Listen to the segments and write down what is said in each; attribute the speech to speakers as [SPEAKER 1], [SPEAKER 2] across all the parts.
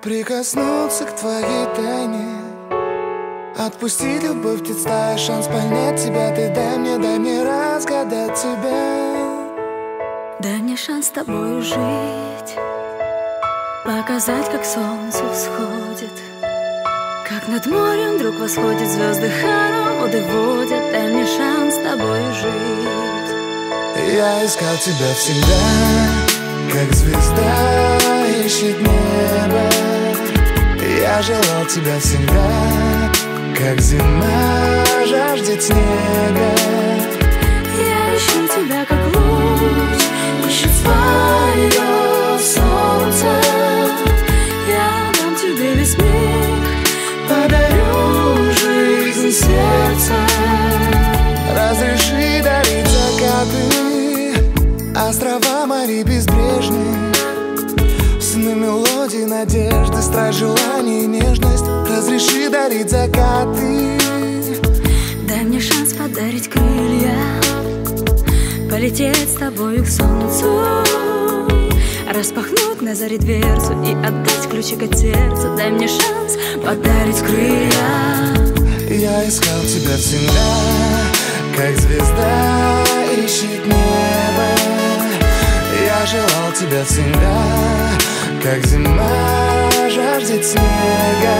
[SPEAKER 1] Прикоснуться к твоей тайне, отпустить любовь, птиц стая, шанс понять тебя. Ты дай мне разгадать тебя.
[SPEAKER 2] Дай мне шанс с тобою жить, показать, как солнце всходит, как над морем вдруг восходит, звезды хороводы водят. Дай мне шанс с тобою жить.
[SPEAKER 1] Я искал тебя всегда, как звезда ищет небо. Я желал тебя всегда, как зима жаждет снега.
[SPEAKER 2] Я ищу тебя, как луч ищет свое солнце. Я дам тебе весь мир, подарю жизнь сердца.
[SPEAKER 1] Разреши дарить закаты, острова, моря безбрежные, сны, мелодии, надежды, страсть, желание, нежность. Разреши дарить закаты.
[SPEAKER 2] Дай мне шанс подарить крылья, полететь с тобою к солнцу, распахнуть на заре дверцу и отдать ключик от сердца. Дай мне шанс подарить крылья.
[SPEAKER 1] Я искал тебя всегда, как звезда ищет небо. Я желал тебя всегда, как зима жаждет снега.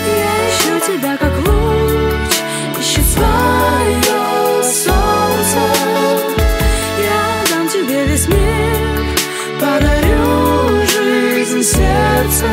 [SPEAKER 2] Я ищу тебя, как луч ищет свое солнце. Я дам тебе весь мир, подарю жизнь сердца.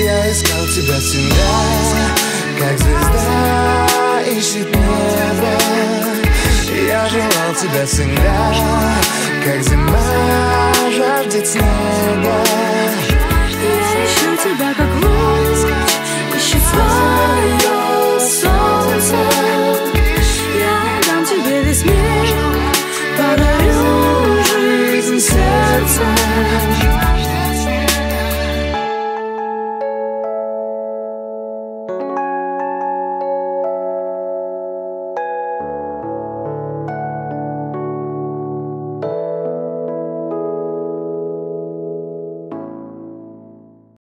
[SPEAKER 1] Я искал тебя всегда, как звезда ищет небо. Я желал тебя всегда, как зима жаждет снега.